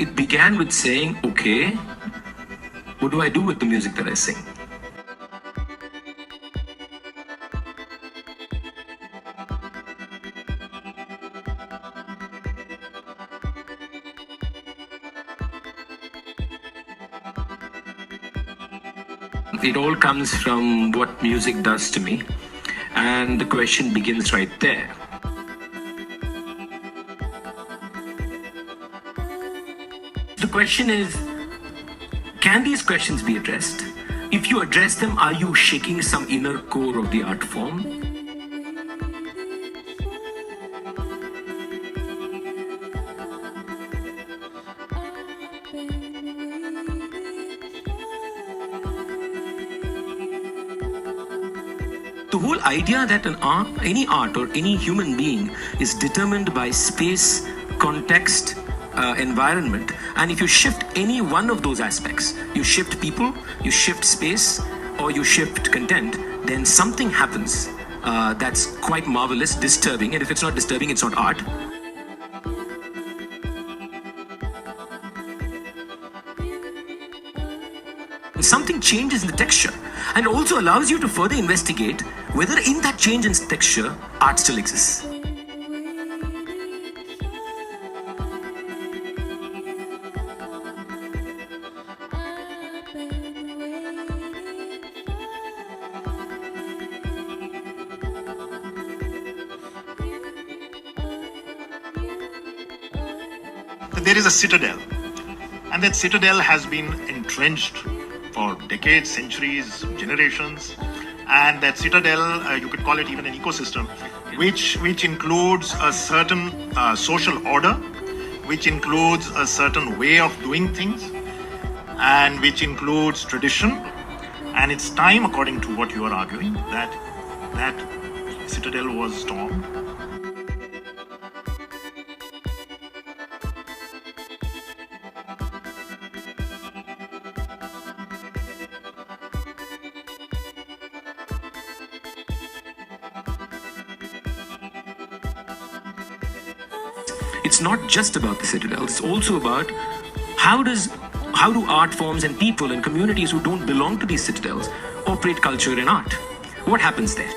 it began with saying, okay, what do I do with the music that I sing? It all comes from what music does to me, and the question begins right there. The question is, can these questions be addressed? If you address them, are you shaking some inner core of the art form? The whole idea that any art or any human being is determined by space, context, environment, and if you shift any one of those aspects, you shift people, you shift space, or you shift content, then something happens that's quite marvelous, disturbing, and if it's not disturbing, it's not art. Something changes in the texture, and also allows you to further investigate whether in that change in texture, art still exists. There is a citadel, and that citadel has been entrenched for decades, centuries, generations, and that citadel, you could call it even an ecosystem, which includes a certain social order, which includes a certain way of doing things, and which includes tradition. And it's time, according to what you are arguing, that that citadel was stormed. It's not just about the citadel, it's also about how do art forms and people and communities who don't belong to these citadels operate culture and art? What happens there?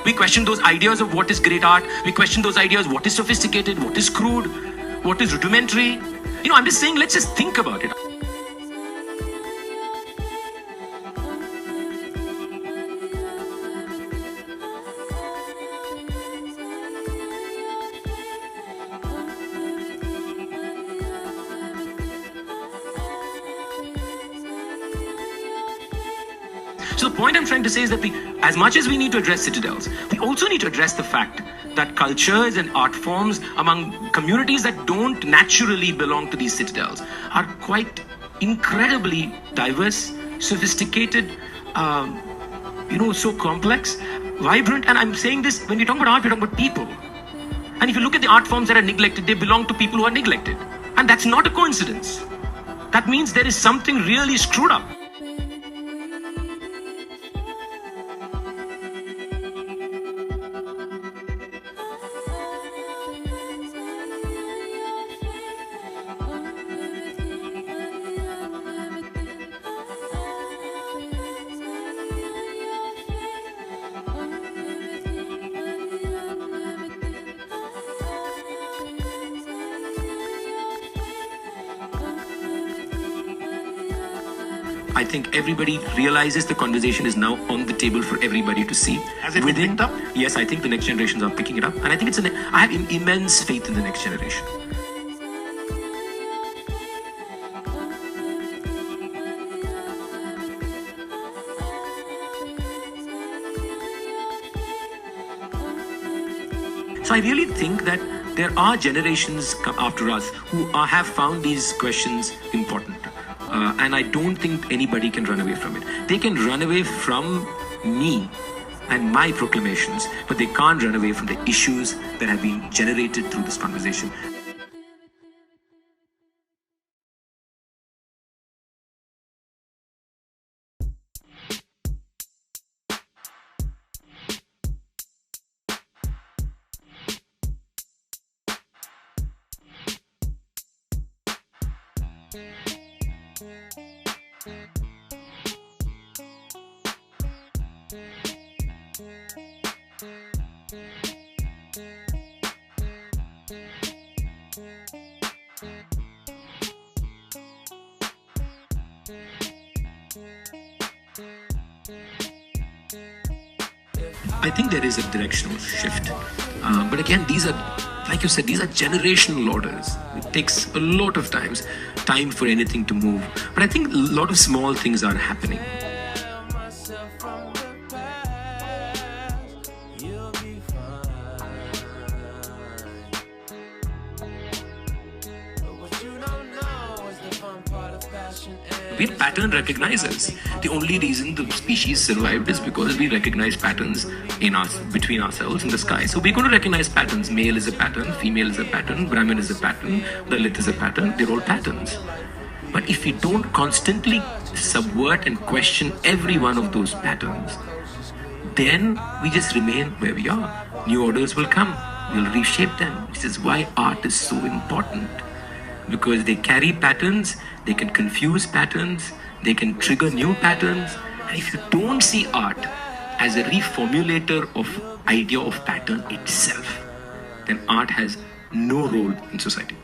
We question those ideas of what is great art. We question those ideas, what is sophisticated, what is crude, what is rudimentary. I'm just saying, let's just think about it. So the point I'm trying to say is that as much as we need to address citadels, we also need to address the fact that cultures and art forms among communities that don't naturally belong to these citadels are quite incredibly diverse, sophisticated, so complex, vibrant. And I'm saying this, when we talk about art, we're talking about people. And if you look at the art forms that are neglected, they belong to people who are neglected. And that's not a coincidence. That means there is something really screwed up. I think everybody realizes the conversation is now on the table for everybody to see. Has it been picked up? Yes, I think the next generations are picking it up. And I think I have immense faith in the next generation. So I really think that there are generations after us who have found these questions important. And I don't think anybody can run away from it. They can run away from me and my proclamations, but they can't run away from the issues that have been generated through this conversation. I think there is a directional shift. But again, these are, like you said, these are generational orders. It takes a lot of time for anything to move. But I think a lot of small things are happening. We're pattern recognizers. The only reason the species survived is because we recognize patterns in us, between ourselves in the sky. So we're going to recognize patterns. Male is a pattern, female is a pattern, Brahmin is a pattern, Dalit is a pattern. They're all patterns. But if we don't constantly subvert and question every one of those patterns, then we just remain where we are. New orders will come. We'll reshape them. This is why art is so important. Because they carry patterns, they can confuse patterns, they can trigger new patterns. And if you don't see art as a reformulator of idea of pattern itself, then art has no role in society.